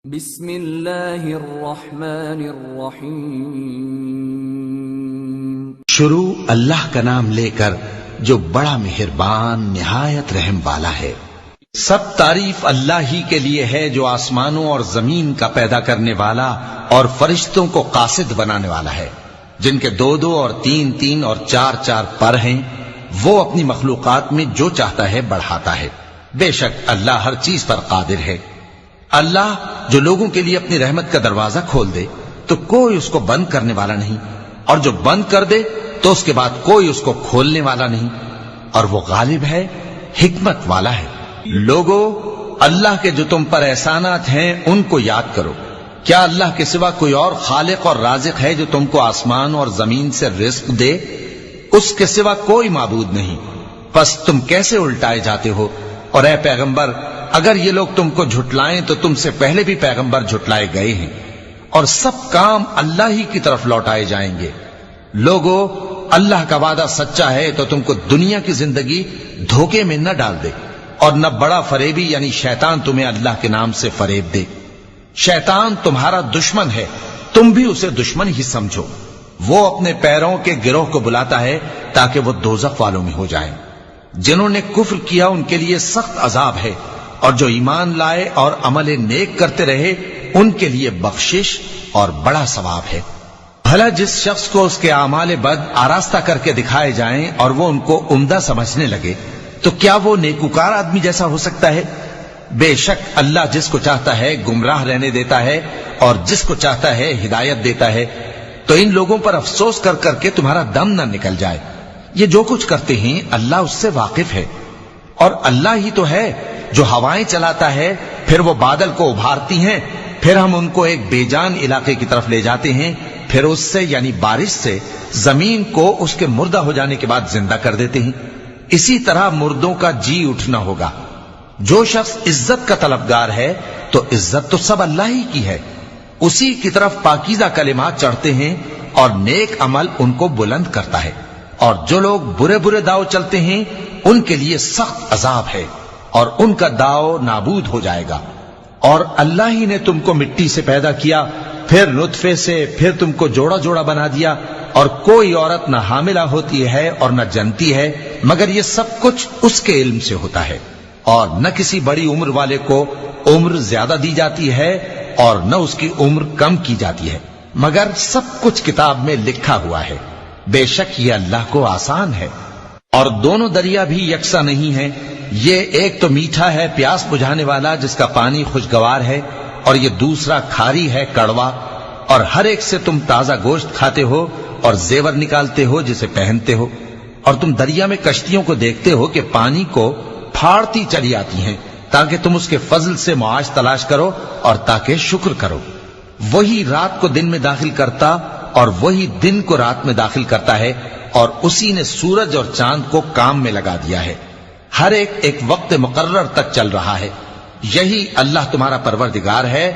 بسم اللہ الرحمن الرحیم۔ شروع اللہ کا نام لے کر جو بڑا مہربان نہایت رحم والا ہے۔ سب تعریف اللہ ہی کے لیے ہے جو آسمانوں اور زمین کا پیدا کرنے والا اور فرشتوں کو قاصد بنانے والا ہے، جن کے دو دو اور تین تین اور چار چار پر ہیں۔ وہ اپنی مخلوقات میں جو چاہتا ہے بڑھاتا ہے۔ بے شک اللہ ہر چیز پر قادر ہے۔ اللہ جو لوگوں کے لیے اپنی رحمت کا دروازہ کھول دے تو کوئی اس کو بند کرنے والا نہیں، اور جو بند کر دے تو اس کے بعد کوئی اس کو کھولنے والا نہیں، اور وہ غالب ہے، حکمت والا ہے۔ لوگو، اللہ کے جو تم پر احسانات ہیں ان کو یاد کرو۔ کیا اللہ کے سوا کوئی اور خالق اور رازق ہے جو تم کو آسمان اور زمین سے رزق دے؟ اس کے سوا کوئی معبود نہیں۔ پس تم کیسے الٹائے جاتے ہو؟ اور اے پیغمبر، اگر یہ لوگ تم کو جھٹلائیں تو تم سے پہلے بھی پیغمبر جھٹلائے گئے ہیں، اور سب کام اللہ ہی کی طرف لوٹائے جائیں گے۔ لوگو، اللہ کا وعدہ سچا ہے تو تم کو دنیا کی زندگی دھوکے میں نہ ڈال دے، اور نہ بڑا فریبی یعنی شیطان تمہیں اللہ کے نام سے فریب دے۔ شیطان تمہارا دشمن ہے، تم بھی اسے دشمن ہی سمجھو۔ وہ اپنے پیروں کے گروہ کو بلاتا ہے تاکہ وہ دوزخ والوں میں ہو جائیں۔ جنہوں نے کفر کیا ان کے لیے سخت عذاب ہے، اور جو ایمان لائے اور عمل نیک کرتے رہے ان کے لیے بخشش اور بڑا ثواب ہے۔ بھلا جس شخص کو اس کے اعمال بد آراستہ کر کے دکھائے جائیں اور وہ ان کو عمدہ سمجھنے لگے تو کیا وہ نیکوکار آدمی جیسا ہو سکتا ہے؟ بے شک اللہ جس کو چاہتا ہے گمراہ رہنے دیتا ہے اور جس کو چاہتا ہے ہدایت دیتا ہے۔ تو ان لوگوں پر افسوس کر کر کے تمہارا دم نہ نکل جائے۔ یہ جو کچھ کرتے ہیں اللہ اس سے واقف ہے، اور اللہ ہی تو ہے جو ہوائیں چلاتا ہے، پھر وہ بادل کو ابھارتی ہیں، پھر ہم ان کو ایک بے جان علاقے کی طرف لے جاتے ہیں، پھر اس سے یعنی بارش سے زمین کو اس کے مردہ ہو جانے کے بعد زندہ کر دیتے ہیں۔ اسی طرح مردوں کا جی اٹھنا ہوگا۔ جو شخص عزت کا طلبگار ہے تو عزت تو سب اللہ ہی کی ہے، اسی کی طرف پاکیزہ کلمات چڑھتے ہیں اور نیک عمل ان کو بلند کرتا ہے۔ اور جو لوگ برے برے داؤ چلتے ہیں ان کے لیے سخت عذاب ہے، اور ان کا داؤ نابود ہو جائے گا۔ اور اللہ ہی نے تم کو مٹی سے پیدا کیا، پھر نطفے سے، پھر تم کو جوڑا جوڑا بنا دیا، اور کوئی عورت نہ حاملہ ہوتی ہے اور نہ جنتی ہے، مگر یہ سب کچھ اس کے علم سے ہوتا ہے۔ اور نہ کسی بڑی عمر والے کو عمر زیادہ دی جاتی ہے اور نہ اس کی عمر کم کی جاتی ہے، مگر سب کچھ کتاب میں لکھا ہوا ہے۔ بے شک یہ اللہ کو آسان ہے۔ اور دونوں دریا بھی یکساں نہیں ہیں، یہ ایک تو میٹھا ہے پیاس بجھانے والا جس کا پانی خوشگوار ہے، اور یہ دوسرا کھاری ہے کڑوا۔ اور ہر ایک سے تم تازہ گوشت کھاتے ہو اور زیور نکالتے ہو جسے پہنتے ہو۔ اور تم دریا میں کشتیوں کو دیکھتے ہو کہ پانی کو پھاڑتی چلی آتی ہیں تاکہ تم اس کے فضل سے معاش تلاش کرو اور تاکہ شکر کرو۔ وہی رات کو دن میں داخل کرتا اور وہی دن کو رات میں داخل کرتا ہے، اور اسی نے سورج اور چاند کو کام میں لگا دیا ہے۔ ہر ایک ایک وقت مقرر تک چل رہا ہے۔ یہی اللہ تمہارا پروردگار ہے،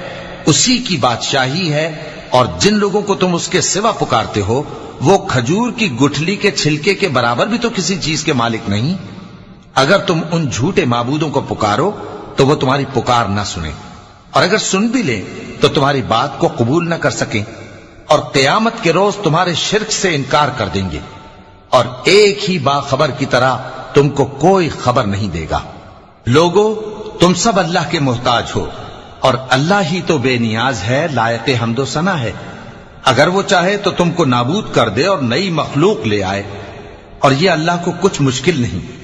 اسی کی بادشاہی ہے۔ اور جن لوگوں کو تم اس کے سوا پکارتے ہو وہ کھجور کی گٹھلی کے چھلکے کے برابر بھی تو کسی چیز کے مالک نہیں۔ اگر تم ان جھوٹے معبودوں کو پکارو تو وہ تمہاری پکار نہ سنیں، اور اگر سن بھی لیں تو تمہاری بات کو قبول نہ کر سکیں، اور قیامت کے روز تمہارے شرک سے انکار کر دیں گے، اور ایک ہی باخبر کی طرح تم کو کوئی خبر نہیں دے گا۔ لوگو، تم سب اللہ کے محتاج ہو، اور اللہ ہی تو بے نیاز ہے، لائق حمد و ثنا ہے۔ اگر وہ چاہے تو تم کو نابود کر دے اور نئی مخلوق لے آئے، اور یہ اللہ کو کچھ مشکل نہیں۔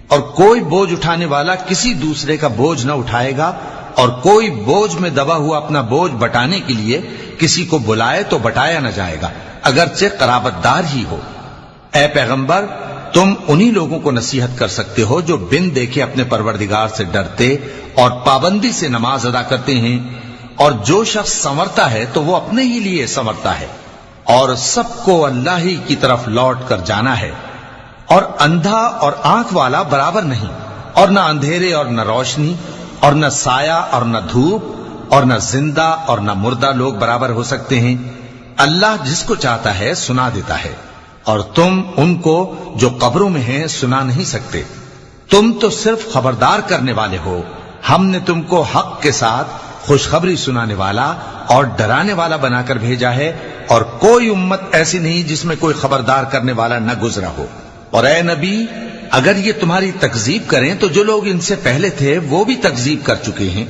اور کوئی بوجھ اٹھانے والا کسی دوسرے کا بوجھ نہ اٹھائے گا، اور کوئی بوجھ میں دبا ہوا اپنا بوجھ بٹانے کے لیے کسی کو بلائے تو بٹایا نہ جائے گا، اگرچہ قرابت دار ہی ہو۔ اے پیغمبر، تم انہی لوگوں کو نصیحت کر سکتے ہو جو بن دیکھے اپنے پروردگار سے ڈرتے اور پابندی سے نماز ادا کرتے ہیں۔ اور جو شخص سنورتا ہے تو وہ اپنے ہی لیے سنورتا ہے، اور سب کو اللہ ہی کی طرف لوٹ کر جانا ہے۔ اور اندھا اور آنکھ والا برابر نہیں، اور نہ اندھیرے اور نہ روشنی، اور نہ سایہ اور نہ دھوپ، اور نہ زندہ اور نہ مردہ لوگ برابر ہو سکتے ہیں۔ اللہ جس کو چاہتا ہے سنا دیتا ہے، اور تم ان کو جو قبروں میں ہیں سنا نہیں سکتے۔ تم تو صرف خبردار کرنے والے ہو۔ ہم نے تم کو حق کے ساتھ خوشخبری سنانے والا اور ڈرانے والا بنا کر بھیجا ہے، اور کوئی امت ایسی نہیں جس میں کوئی خبردار کرنے والا نہ گزرا ہو۔ اور اے نبی، اگر یہ تمہاری تکذیب کریں تو جو لوگ ان سے پہلے تھے وہ بھی تکذیب کر چکے ہیں۔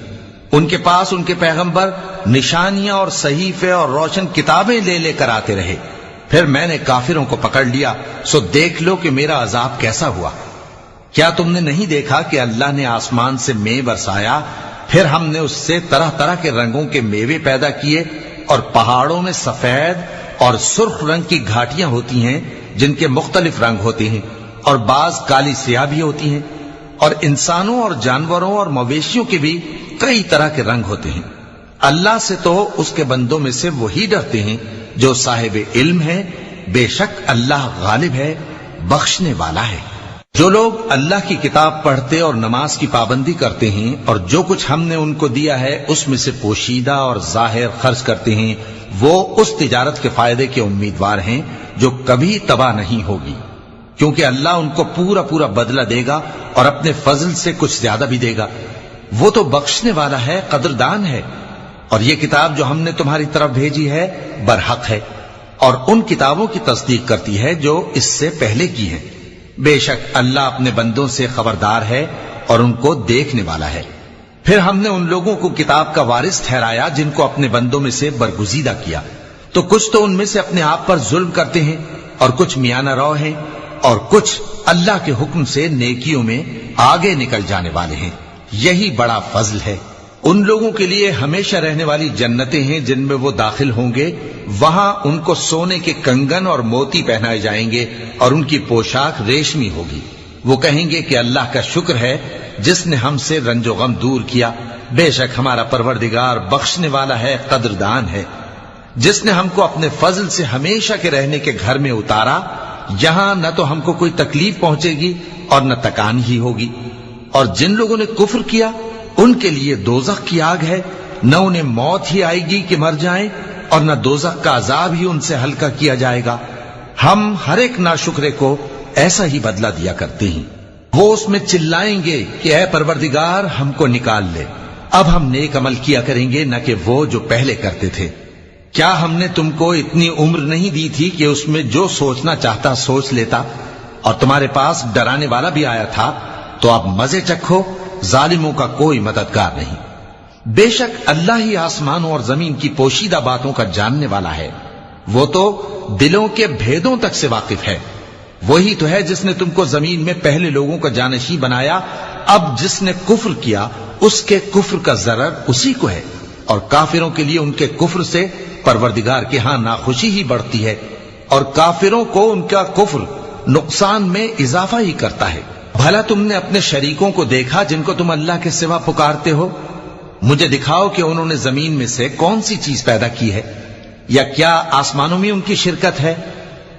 ان کے پاس ان کے پیغمبر نشانیاں اور صحیفے اور روشن کتابیں لے لے کر آتے رہے، پھر میں نے کافروں کو پکڑ لیا، سو دیکھ لو کہ میرا عذاب کیسا ہوا۔ کیا تم نے نہیں دیکھا کہ اللہ نے آسمان سے مے برسایا، پھر ہم نے اس سے طرح طرح کے رنگوں کے میوے پیدا کیے، اور پہاڑوں میں سفید اور سرخ رنگ کی گھاٹیاں ہوتی ہیں جن کے مختلف رنگ ہوتے ہیں، اور بعض کالی سیاہ بھی ہوتی ہیں، اور انسانوں اور جانوروں اور مویشیوں کے بھی کئی طرح کے رنگ ہوتے ہیں۔ اللہ سے تو اس کے بندوں میں سے وہی ڈرتے ہیں جو صاحب علم ہے، بے شک اللہ غالب ہے، بخشنے والا ہے۔ جو لوگ اللہ کی کتاب پڑھتے اور نماز کی پابندی کرتے ہیں اور جو کچھ ہم نے ان کو دیا ہے اس میں سے پوشیدہ اور ظاہر خرچ کرتے ہیں، وہ اس تجارت کے فائدے کے امیدوار ہیں جو کبھی تباہ نہیں ہوگی، کیونکہ اللہ ان کو پورا پورا بدلہ دے گا اور اپنے فضل سے کچھ زیادہ بھی دے گا۔ وہ تو بخشنے والا ہے، قدردان ہے۔ اور یہ کتاب جو ہم نے تمہاری طرف بھیجی ہے برحق ہے، اور ان کتابوں کی تصدیق کرتی ہے جو اس سے پہلے کی ہیں۔ بے شک اللہ اپنے بندوں سے خبردار ہے اور ان کو دیکھنے والا ہے۔ پھر ہم نے ان لوگوں کو کتاب کا وارث ٹھہرایا جن کو اپنے بندوں میں سے برگزیدہ کیا، تو کچھ تو ان میں سے اپنے آپ پر ظلم کرتے ہیں اور کچھ میانہ رو ہیں، اور کچھ اللہ کے حکم سے نیکیوں میں آگے نکل جانے والے ہیں۔ یہی بڑا فضل ہے۔ ان لوگوں کے لیے ہمیشہ رہنے والی جنتیں ہیں جن میں وہ داخل ہوں گے، وہاں ان کو سونے کے کنگن اور موتی پہنائے جائیں گے اور ان کی پوشاک ریشمی ہوگی۔ وہ کہیں گے کہ اللہ کا شکر ہے جس نے ہم سے رنج و غم دور کیا، بے شک ہمارا پروردگار بخشنے والا ہے، قدردان ہے۔ جس نے ہم کو اپنے فضل سے ہمیشہ کے رہنے کے گھر میں اتارا، یہاں نہ تو ہم کو کوئی تکلیف پہنچے گی اور نہ تکان ہی ہوگی۔ اور جن لوگوں نے کفر کیا ان کے لیے دوزخ کی آگ ہے، نہ انہیں موت ہی آئے گی کہ مر جائیں، اور نہ دوزخ کا عذاب ہی ان سے ہلکا کیا جائے گا۔ ہم ہر ایک ناشکرے کو ایسا ہی بدلہ دیا کرتے ہیں۔ وہ اس میں چلائیں گے کہ اے پروردگار ہم کو نکال لے، اب ہم نیک عمل کیا کریں گے نہ کہ وہ جو پہلے کرتے تھے۔ کیا ہم نے تم کو اتنی عمر نہیں دی تھی کہ اس میں جو سوچنا چاہتا سوچ لیتا، اور تمہارے پاس ڈرانے والا بھی آیا تھا؟ تو اب مزے چکھو، ظالموں کا کوئی مددگار نہیں۔ بے شک اللہ ہی آسمانوں اور زمین کی پوشیدہ باتوں کا جاننے والا ہے، وہ تو دلوں کے بھیدوں تک سے واقف ہے۔ وہی تو ہے جس نے تم کو زمین میں پہلے لوگوں کا جانشین بنایا، اب جس نے کفر کیا اس کے کفر کا ضرر اسی کو ہے، اور کافروں کے لیے ان کے کفر سے پروردگار کے ہاں ناخوشی ہی بڑھتی ہے، اور کافروں کو ان کا کفر نقصان میں اضافہ ہی کرتا ہے۔ بھلا تم نے اپنے شریکوں کو دیکھا جن کو تم اللہ کے سوا پکارتے ہو؟ مجھے دکھاؤ کہ انہوں نے زمین میں سے کون سی چیز پیدا کی ہے، یا کیا آسمانوں میں ان کی شرکت ہے،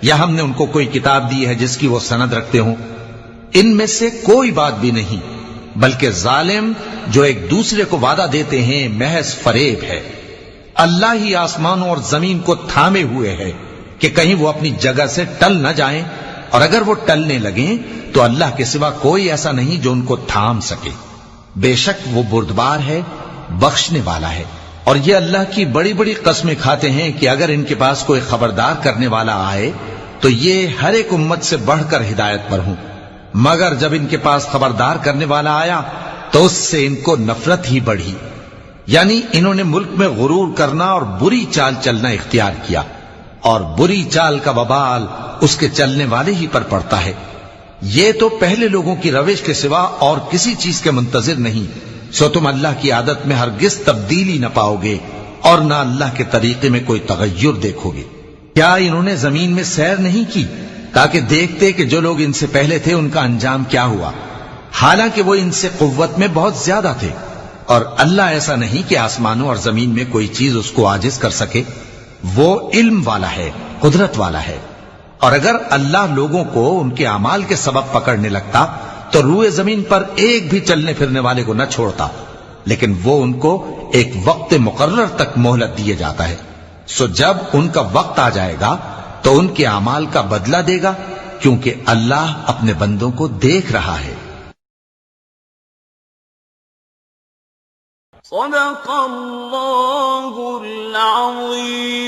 یا ہم نے ان کو کوئی کتاب دی ہے جس کی وہ سند رکھتے ہوں؟ ان میں سے کوئی بات بھی نہیں، بلکہ ظالم جو ایک دوسرے کو وعدہ دیتے ہیں محض فریب ہے۔ اللہ ہی آسمانوں اور زمین کو تھامے ہوئے ہے کہ کہیں وہ اپنی جگہ سے ٹل نہ جائیں، اور اگر وہ ٹلنے لگیں تو اللہ کے سوا کوئی ایسا نہیں جو ان کو تھام سکے۔ بے شک وہ بردبار ہے، بخشنے والا ہے۔ اور یہ اللہ کی بڑی بڑی قسمیں کھاتے ہیں کہ اگر ان کے پاس کوئی خبردار کرنے والا آئے تو یہ ہر ایک امت سے بڑھ کر ہدایت پر ہوں، مگر جب ان کے پاس خبردار کرنے والا آیا تو اس سے ان کو نفرت ہی بڑھی، یعنی انہوں نے ملک میں غرور کرنا اور بری چال چلنا اختیار کیا، اور بری چال کا وبال اس کے چلنے والے ہی پر پڑتا ہے۔ یہ تو پہلے لوگوں کی روش کے سوا اور کسی چیز کے منتظر نہیں، سو تم اللہ کی عادت میں ہرگز تبدیلی نہ پاؤ گے اور نہ اللہ کے طریقے میں کوئی تغیر دیکھو گے۔ کیا انہوں نے زمین میں سیر نہیں کی تاکہ دیکھتے کہ جو لوگ ان سے پہلے تھے ان کا انجام کیا ہوا، حالانکہ وہ ان سے قوت میں بہت زیادہ تھے؟ اور اللہ ایسا نہیں کہ آسمانوں اور زمین میں کوئی چیز اس کو عاجز کر سکے، وہ علم والا ہے، قدرت والا ہے۔ اور اگر اللہ لوگوں کو ان کے اعمال کے سبب پکڑنے لگتا تو روئے زمین پر ایک بھی چلنے پھرنے والے کو نہ چھوڑتا، لیکن وہ ان کو ایک وقت مقرر تک مہلت دیے جاتا ہے، سو جب ان کا وقت آ جائے گا تو ان کے اعمال کا بدلہ دے گا، کیونکہ اللہ اپنے بندوں کو دیکھ رہا ہے۔ صدق اللہ العظیم.